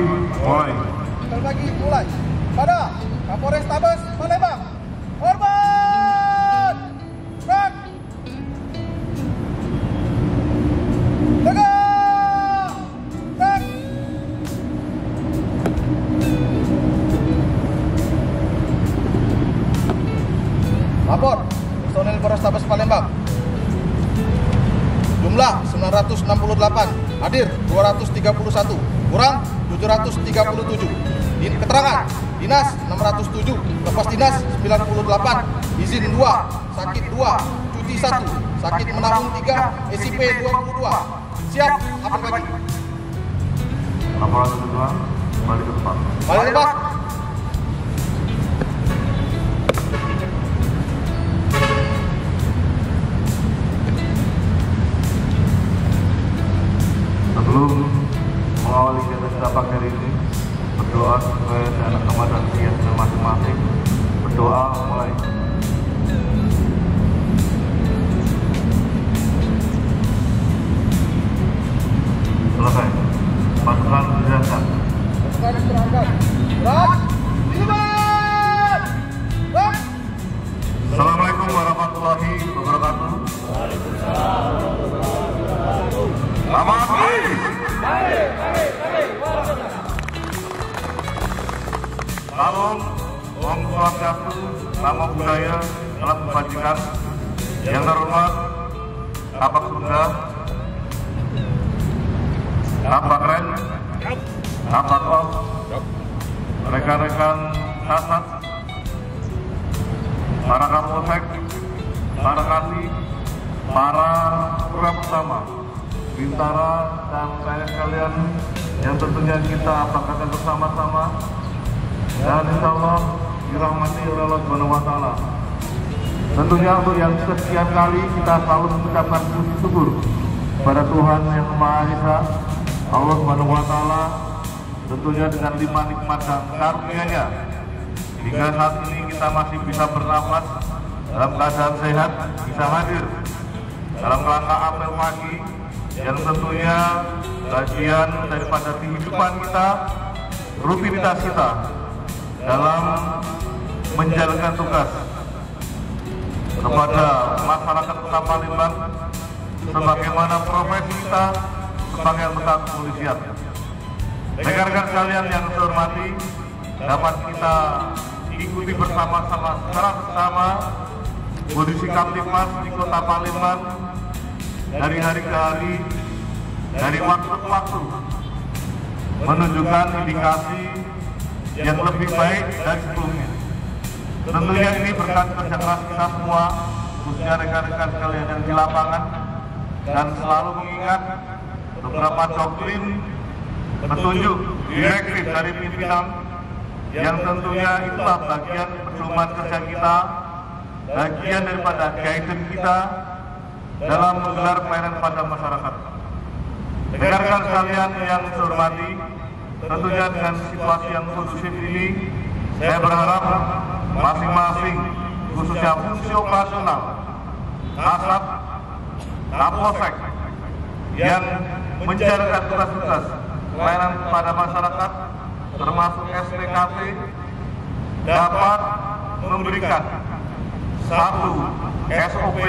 mulai. Sekali lagi mulai. Pada Kapolres Tabes Palembang. Hormat. Gerak. Tegak. Gerak. Lapor personil Polres Tabes Palembang. Jumlah 968, hadir 231, kurang 737. Keterangan dinas 607, lepas dinas 98, izin 2, sakit 2, cuti 1, sakit menanggung 3, SIP 22. Siap, apa lagi? Laporan kedua, kembali ke tempat. Balik ke tempat. Sebelum mengawali kegiatan kita pagi hari ini, berdoa sesuai dengan agama dan keyakinan masing-masing. Berdoa mulai. Selesai. Pasukan berjalan. Pasukan berangkat. Gerak. Libat. Gerak. Assalamualaikum warahmatullahi wabarakatuh. Selamat pagi. Salam, Om Swastiastu, Namo Buddhaya, Salam Kebajikan. Yang terhormat Kapak Sunda, Kapak Ren, Kapak Op, rekan-rekan Kasat, para Kapolsek, para Kasih, para Pura Bersama, Bintara dan saya sekalian yang tentunya kita apakahkan bersama-sama dan insya Allah dirahmati oleh Allah Subhanahu wa Ta'ala. Tentunya untuk yang sekian kali kita selalu mengucapkan puji syukur kepada Tuhan Yang Maha Esa, Allah Subhanahu wa Ta'ala, tentunya dengan 5 nikmat dan karunia-Nya hingga saat ini kita masih bisa bernafas dalam keadaan sehat, bisa hadir dalam rangka apel pagi yang tentunya bagian daripada kehidupan kita, rutinitas kita dalam menjalankan tugas kepada masyarakat Kota Palembang sebagaimana profesi kita sebagai anggota kepolisian. Rekan-rekan sekalian yang saya hormati, dapat kita ikuti bersama-sama secara bersama kondisi Kamtipmas di Kota Palembang dari hari ke hari, dari waktu ke waktu, menunjukkan indikasi yang lebih baik dari sebelumnya. Tentunya ini berkat kerja keras kita semua, khususnya rekan-rekan sekalian yang di lapangan, dan selalu mengingat beberapa doktrin, petunjuk, direktif dari pimpinan, yang tentunya itulah bagian pedoman kerja kita, bagian daripada guidance kita dalam menggelar pelayanan pada masyarakat. Rekan-rekan sekalian yang saya hormati, tentunya dengan situasi yang kondusif ini, saya berharap masing-masing, khususnya fungsi operasional, Kasat, Kapolsek, yang menjalankan tugas-tugas pelayanan kepada masyarakat, termasuk SPKP, dapat memberikan satu SOP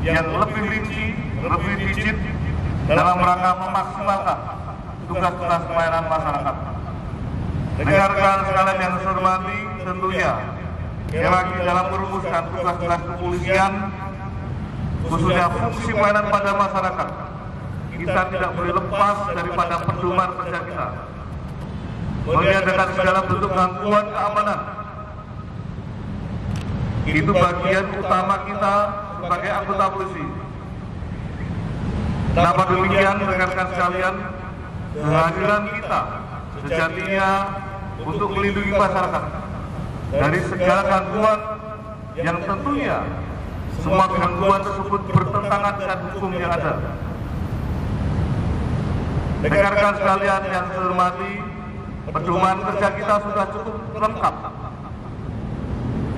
yang lebih rinci, lebih rigid dalam rangka memaksimalkan tugas-tugas pelayanan masyarakat. Rekan-rekan sekalian yang saya hormati, tentunya lagi dalam merumuskan tugas-tugas kepolisian, khususnya fungsi pelayanan pada masyarakat, kita tidak boleh lepas daripada pedoman kerja kita, meniadakan segala bentuk gangguan keamanan. Itu bagian utama kita sebagai anggota polisi. Kenapa demikian, rekan-rekan sekalian? Kehadiran kita sejatinya untuk melindungi masyarakat dari segala gangguan yang tentunya semua gangguan tersebut bertentangan dengan hukum yang ada. Rekan-rekan sekalian yang saya hormati, pedoman kerja kita sudah cukup lengkap,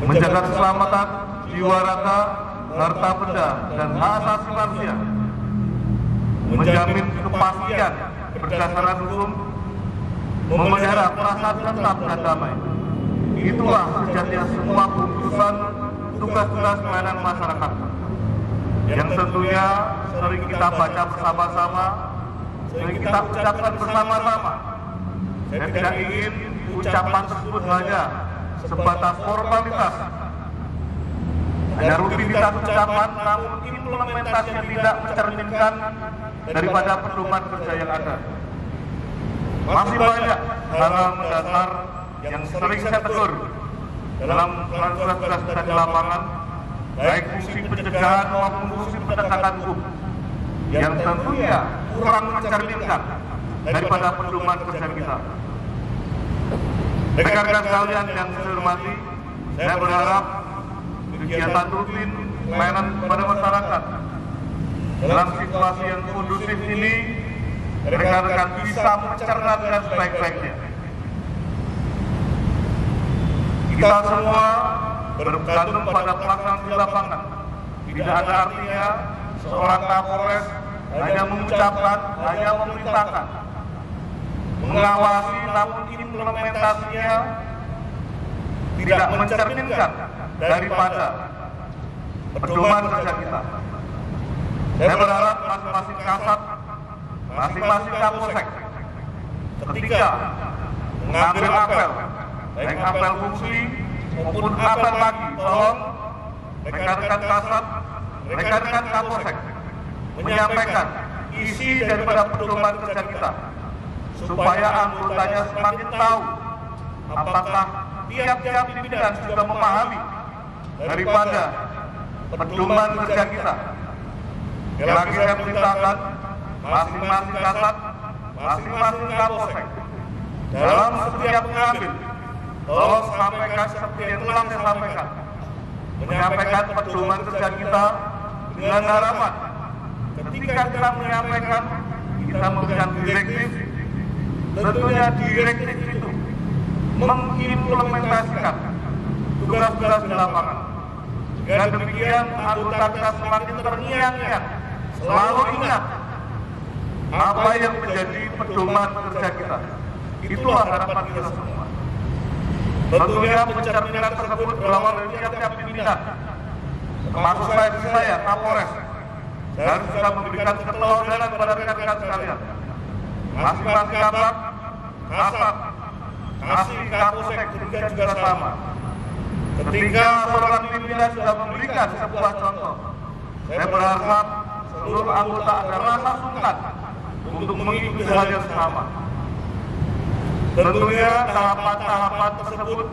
menjaga keselamatan jiwa raga, harta benda, dan hak asasi manusia, menjamin kepastian berdasarkan hukum, memelihara perasaan tetap dan damai. Itulah sejatinya semua keputusan tugas-tugas pelayanan masyarakat yang tentunya sering kita baca bersama-sama, sering kita ucapkan bersama-sama. Saya tidak ingin ucapan tersebut hanya sebatas formalitas, hanya rutinitas ucapan, namun implementasinya tidak mencerminkan daripada pedoman kerja yang ada. Masih banyak hal-hal mendasar yang sering saya tegur dalam tugas-tugas kita di lapangan, baik fungsi pencegahan maupun fungsi penegakan hukum, yang tentunya kurang mencerminkan daripada pedoman kerja kita. Rekan-rekan sekalian yang saya hormati, saya berharap kegiatan rutin pelayanan kepada masyarakat dalam situasi yang kondusif ini, rekan-rekan bisa mencerna dengan sebaik-baiknya. Kita semua bergantung pada pelaksanaan di lapangan. Tidak ada artinya seorang Kapolres hanya mengucapkan, hanya memerintahkan, mengawasi, namun implementasinya tidak mencerminkan daripada pedoman kerja kita. Saya berharap masing-masing kasat, masing-masing kapolsek, ketika mengambil apel, baik apel fungsi maupun apel lagi, tolong rekan-rekan kasat, rekan-rekan kapolsek menyampaikan isi daripada pedoman kerja kita, supaya anggotanya semakin tahu apakah tiap-tiap pimpinan sudah memahami daripada pedoman kerja kita. Sekali lagi saya perintahkan masing-masing kasat, masing-masing kapolsek dalam setiap mengambil, tolong sampaikan seperti yang telah saya sampaikan, menyampaikan pedoman kerja kita dengan harapan ketika kita menyampaikan, kita memberikan direktif, tentunya direktif itu mengimplementasikan tugas-tugas di lapangan. Dengan demikian anggota kita semakin terngiang-ngiang, selalu ingat apa yang menjadi pedoman kerja kita. Itulah harapan kita semua. Tentunya pencerminan tersebut berawal dari tiap-tiap pimpinan, termasuk saya, Kapolres, dan sudah memberikan keteladanan kepada rekan-rekan sekalian. Masing-masing kabak, kasat, kasih, kapolsek juga sama. Ketika seorang pimpinan sudah memberikan sebuah contoh, saya berharap seluruh anggota ada rasa sungkan untuk mengikuti hal yang sama. Tentunya tahapan-tahapan tersebut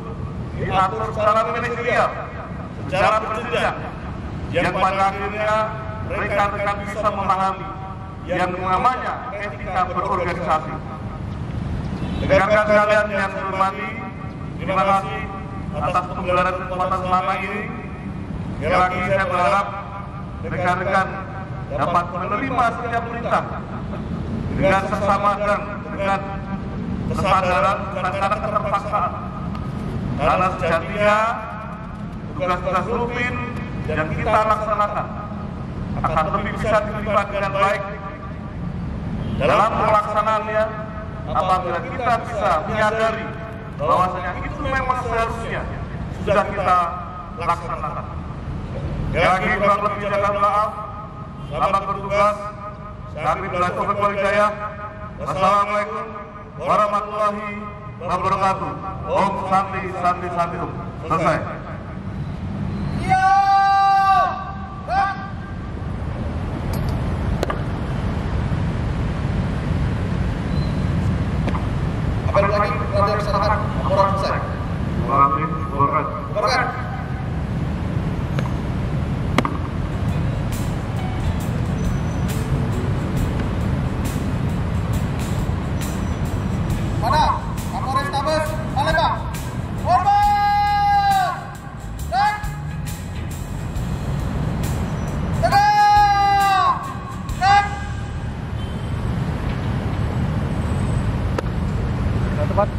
diatur secara manajerial, secara berjenjang, yang pada akhirnya rekan-rekan bisa memahami yang namanya etika berorganisasi. Rekan-rekan sekalian yang saya hormati, terima kasih atas penggelaran kesempatan selama ini. Sekali lagi saya berharap rekan-rekan dapat menerima setiap perintah dengan seksama dan dengan kesadaran, bukan karena keterpaksaan. Karena sejatinya tugas-tugas rutin yang kita laksanakan akan lebih bisa diterima dengan baik dalam pelaksanaannya apabila kita bisa menyadari bahwasanya itu memang seharusnya sudah kita laksanakan. Sekali lagi kurang lebih mohon maaf. Selamat bertugas. Kami billahi taufiq wal hidayah. Wassalamualaikum warahmatullahi wabarakatuh. Om Santi Santi Santi Om. Selesai. Iya. Apa lagi? Ada masyarakat laporan selesai. Terima kasih. Laporkan. Mana? Kapolres Tabes Palembang. Korban. Dan tegak. Dan tempat